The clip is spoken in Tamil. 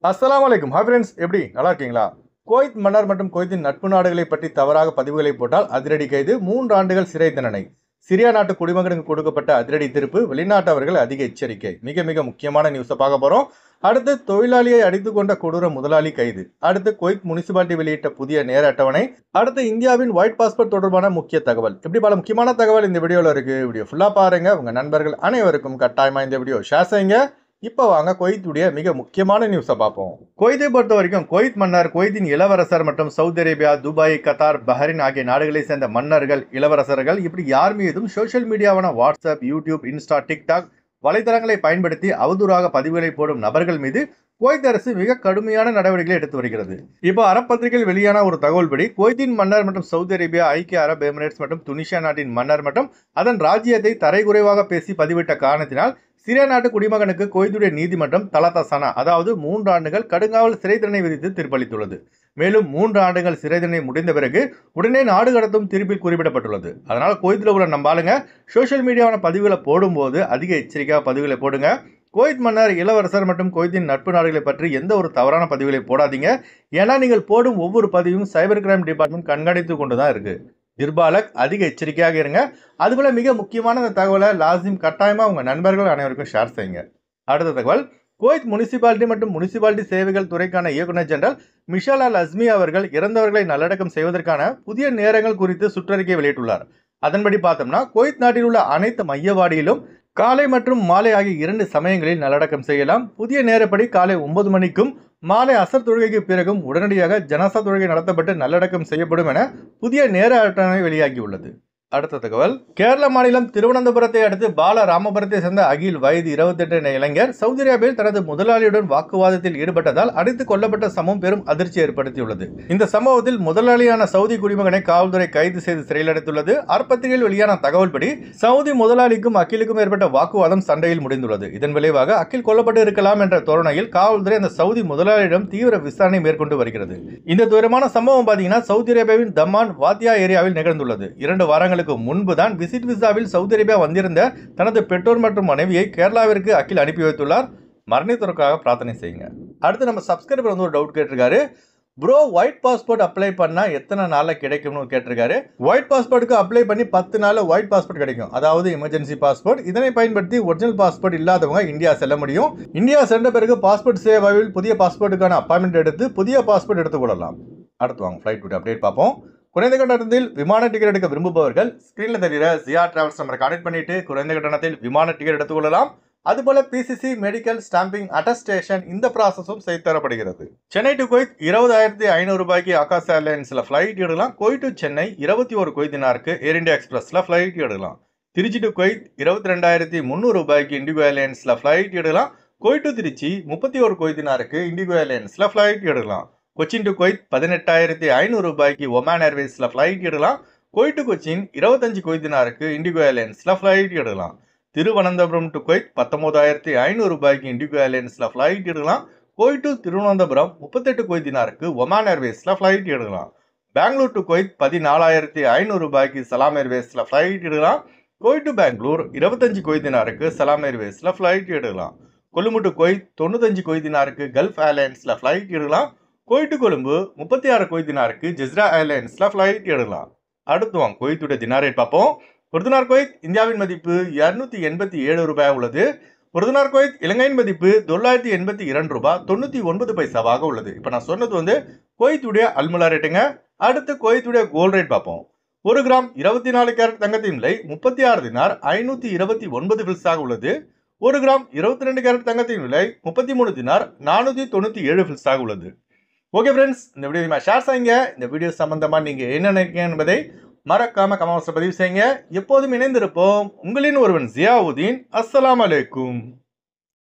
அஸ்ஸலாமு அலைக்கும். ஹாய் ஃப்ரெண்ட்ஸ், எப்படி நல்லா இருக்கீங்களா? குவைத் மன்னர் மற்றும் குவைத்தின் நட்பு நாடுகளை பற்றி தவறாக பதிவுகளை போட்டால் அதிரடி கைது, 3 ஆண்டுகள் சிறை தண்டனை. சிரியா நாட்டு குடிமகனுக்கு கொடுக்கப்பட்ட அதிரடி தீர்ப்பு, வெளிநாட்டவர்கள் அதிக எச்சரிக்கை. மிக மிக முக்கியமான நியூஸை பார்க்க போறோம். அடுத்து தொழிலாளியை அடித்துக் கொண்ட கொடூர முதலாளி கைது. அடுத்து குவைத் முனிசிபாலிட்டி வெளியிட்ட புதிய நேர அட்டவணை. அடுத்து இந்தியாவின் ஒயிட் பாஸ்போர்ட் தொடர்பான முக்கிய தகவல். இப்படி பல முக்கியமான தகவல் இந்த வீடியோல இருக்கு. வீடியோ ஃபுல்லா பாருங்க. உங்க நண்பர்கள் அனைவருக்கும் கட்டாயமா இந்த வீடியோ ஷேர் செய்யுங்க. இப்போ வாங்க குவைத்துடைய மிக முக்கியமான நியூஸை பார்ப்போம். குவைத்தை பொறுத்த வரைக்கும் குவைத் மன்னர், குவைத்தின் இளவரசர் மற்றும் Saudi Arabia, Dubai, Qatar, Bahrain ஆகிய நாடுகளை சேர்ந்த மன்னர்கள், இளவரசர்கள் இப்படி யார் மீதும் சோஷியல் மீடியாவான வாட்ஸ்அப், யூடியூப், இன்ஸ்டா, டிக்டாக் வலைதளங்களை பயன்படுத்தி அவதூறாக பதிவுகளை போடும் நபர்கள் மீது குவைத் அரசு மிக கடுமையான நடவடிக்கைகளை எடுத்து வருகிறது. இப்போ அரபு பத்திரிகையில் வெளியான ஒரு தகவல்படி குவைத்தின் மன்னர் மற்றும் சவுதி அரேபியா, ஐக்கிய அரபு எமிரேட்ஸ் மற்றும் துனிசியா நாட்டின் மன்னர் மற்றும் அதன் ராஜ்யத்தை தரைக்குறைவாக பேசி பதிவிட்ட காரணத்தினால் சிரியா நாட்டு குடிமகனுக்கு குவைத்துடைய நீதிமன்றம் தலதசனா, அதாவது 3 ஆண்டுகள் கடுங்காவல் சிறை தண்டனை விதித்து தீர்ப்பளித்துள்ளது. மேலும் 3 ஆண்டுகள் சிறை தண்டனை முடிந்த பிறகு உடனே நாடு கடத்தும் தீர்ப்பில் குறிப்பிடப்பட்டுள்ளது. அதனால குவைத்தில் உள்ள நம்ம ஆளுங்க சோஷியல் மீடியாவான பதிவுகளை போடும்போது அதிக எச்சரிக்கையாக பதிவுகளை போடுங்க. குவைத் மன்னர், இளவரசர் மற்றும் குவைத்தின் நட்பு நாடுகளை பற்றி எந்த ஒரு தவறான பதிவுகளை போடாதீங்க. ஏன்னா நீங்கள் போடும் ஒவ்வொரு பதிவும் சைபர் கிரைம் டிபார்ட்மெண்ட் கண்காணித்து கொண்டுதான் இருக்கு. திர்பாலக், அதிக எச்சரிக்கையாக இருங்க. அதுபோல மிக முக்கியமான இந்த தகவலை லாசிம் கட்டாயமா உங்க நண்பர்கள் அனைவருக்கும் ஷேர் செய்யுங்க. அடுத்த தகவல், குவைத் முனிசிபாலிட்டி மற்றும் முனிசிபாலிட்டி சேவைகள் துறைக்கான இயக்குநர் ஜெனரல் மிஷால் அல் அஸ்மி அவர்கள் இறந்தவர்களை நல்லடக்கம் செய்வதற்கான புதிய நேரங்கள் குறித்து சுற்றறிக்கை வெளியிட்டுள்ளார். அதன்படி பார்த்தோம்னா குவைத் நாட்டில் உள்ள அனைத்து மையவாடியிலும் காலை மற்றும் மாலை ஆகிய 2 சமயங்களில் நல்லடக்கம் செய்யலாம். புதிய நேரப்படி காலை 9 மணிக்கும் மாலை அசர் தொழுகைக்கு பிறகும் உடனடியாக ஜனாசா தொழுகை நடத்தப்பட்டு நல்லடக்கம் செய்யப்படும் என புதிய நேர அட்டவணை வெளியாகியுள்ளது. அடுத்த தகவல், கேரள மாநிலம் திருவனந்தபுரத்தை அடுத்து பாலராமபுரத்தை சேர்ந்த அகில், வயது 28 என்ற இளைஞர் சவுதி அரேபியாவில் தனது முதலாளியுடன் வாக்குவாதத்தில் ஈடுபட்டதால் அடித்துக் கொல்லப்பட்ட சம்பவம் பெரும் அதிர்ச்சி ஏற்படுத்தியுள்ளது. இந்த சம்பவத்தில் முதலாளியான சவுதி குடிமகனை காவல்துறை கைது செய்து சிறையில் அடைத்துள்ளது. பத்திரிகையில் வெளியான தகவல்படி சவுதி முதலாளிக்கும் அகிலுக்கும் ஏற்பட்ட வாக்குவாதம் சண்டையில் முடிந்துள்ளது. இதன் விளைவாக அகில் கொல்லப்பட்டு இருக்கலாம் என்ற தோரணையில் காவல்துறை அந்த சவுதி முதலாளியிடம் தீவிர விசாரணை மேற்கொண்டு வருகிறது. இந்த துயரமான சம்பவம் பார்த்தீங்கன்னா சவுதி அரேபியாவின் தமான் வாத்தியா ஏரியாவில் நிகழ்ந்துள்ளது. 2 வாரங்கள் முன்புதான் விசிட் விசாவில் சவுதி அரேபியா வந்திருந்த தனது பெற்றோர் மற்றும் மனைவியை கேரளாவிற்கு அகில் அனுப்பி வைத்துள்ளார். மரணித்தோருக்காக பிரார்த்தனை செய்யுங்க. அடுத்து நம்ம சப்ஸ்கிரைபர் ஒரு டவுட் கேட்டிருக்காரு. ப்ரோ, ஒயிட் பாஸ்போர்ட் அப்ளை பண்ணா எத்தனை நாள்ல கிடைக்கும்னு கேட்டிருக்காரு. ஒயிட் பாஸ்போர்ட்டுக்கு அப்ளை பண்ணி 10 நாள்ல ஒயிட் பாஸ்போர்ட் கிடைக்கும், அதாவது எமர்ஜென்சி பாஸ்போர்ட். இதனை பயன்படுத்தி ஒரிஜினல் பாஸ்போர்ட் இல்லாதவங்க இந்தியா செல்ல முடியும். இந்தியா சென்ற பிறகு பாஸ்போர்ட் சேவாவில் புதிய பாஸ்போர்ட்டுக்கான அப்பாயின்மெண்ட் எடுத்து புதிய பாஸ்போர்ட் எடுத்துக்கொள்ளலாம். அடுத்து வாங்க ஃபிளைட் அப்டேட் பார்ப்போம். குறைந்த கட்டணத்தில் விமான டிக்கெட் எடுக்க விரும்புபவர்கள் ஸ்கிரீன்ல தெரிகிற ஜியா டிராவல்ஸ் நம்பரை கனெக்ட் பண்ணிட்டு குறைந்த கட்டணத்தில் விமான டிக்கெட் எடுத்துக்கொள்ளலாம். அதுபோல பிசிசி, மெடிக்கல், ஸ்டாம்பிங், அட்டஸ்டேஷன் இந்த ப்ராசஸும் செய்து தரப்படுகிறது. சென்னை டு குவைத் 20,500 ரூபாய்க்கு ஆகாஷ் ஏர்லைன்ஸ்ல ஃபிளைட் எடுக்கலாம். குவைத் டு சென்னை 21 குவைத் தினாருக்கு ஏர் இந்தியா எக்ஸ்பிரஸ்ல ஃபிளைட் எடுக்கலாம். திருச்சி டு குவைத் 22,300 ரூபாய்க்கு இண்டிகோ ஏர்லைன்ஸ்ல ஃபிளைட் எடுக்கலாம். குவைத் டு திருச்சி 31 குவைத் தினாருக்கு இண்டிகோ ஏர்லைன்ஸ்ல ஃபிளைட் எடுக்கலாம். கொச்சின் டு குவைத் 18,500 ரூபாய்க்கு ஒமான் ஏர்வேஸ்ல ஃபிளைட் எடுக்கலாம். குவைத் டு கொச்சின் 25 குவைத் தினாருக்கு இண்டிகோ ஏர்லைன்ஸ்ல ஃபிளைட் எடுக்கலாம். திருவனந்தபுரம் டு குவைத் 19,500 ரூபாய்க்கு இண்டிகோ ஏர்லைன்ஸ்ல ஃபிளைட் எடுக்கலாம். குவைத் டு திருவனந்தபுரம் 38 குவைத் தினாருக்கு ஒமான் ஏர்வேஸ்ல ஃபிளைட் எடுக்கலாம். பெங்களூர் டு குவைத் 14,500 ரூபாய்க்கு சலாம் ஏர்வேஸ்ல ஃபிளைட் எடுக்கலாம். குவைத் டு பெங்களூர் 25 குவைத் தினாருக்கு சலாம் ஏர்வேஸ்ல ஃபிளைட் எடுக்கலாம். கொழும்பு டு குவைத் 95 குவைத் தினாருக்கு கல்ஃப் ஏர்லைன்ஸ்ல ஃபிளைட் எடுக்கலாம். குவைத் டு கொழும்பு 36 குவைத் தினாருக்கு ஜெஸ்ரா ஏர்லைன்ஸ்ல ஃபிளைட் எடுக்கலாம். அடுத்து வாங்க குவைத்துடைய தினார் ரேட் பார்ப்போம். ஒரு தினார் குவைத் இந்தியாவின் மதிப்பு 287 ரூபாய் உள்ளது. ஒரு தினார் குவைத் இலங்கையின் மதிப்பு 982 ரூபாய் 99 பைசாவாக உள்ளது. இப்போ நான் சொன்னது குவைத்துடைய அல்முலா ரேட்டுங்க. அடுத்து குவைத்துடைய கோல்ட் ரேட் பார்ப்போம். 1 கிராம் 24 கேரட் தங்கத்தின் விலை 36 தினார் 529 ஃபில்ஸாக உள்ளது. 1 கிராம் 22 கேரட் தங்கத்தின் விலை 33 தினார் 497 ஃபில்ஸாக உள்ளது. ஓகே ஃப்ரெண்ட்ஸ், இந்த வீடியோ ஷேர் செய்யுங்க. இந்த வீடியோ சம்பந்தமா நீங்க என்ன நினைக்கிறீங்க என்பதை மறக்காம கமெண்ட்ஸ்ல பதிவு செய்யுங்க. எப்போதும் இணைந்திருப்போம். உங்களின் ஒருவன் ஜியாவுதீன். அஸ்ஸலாமு அலைக்கும்.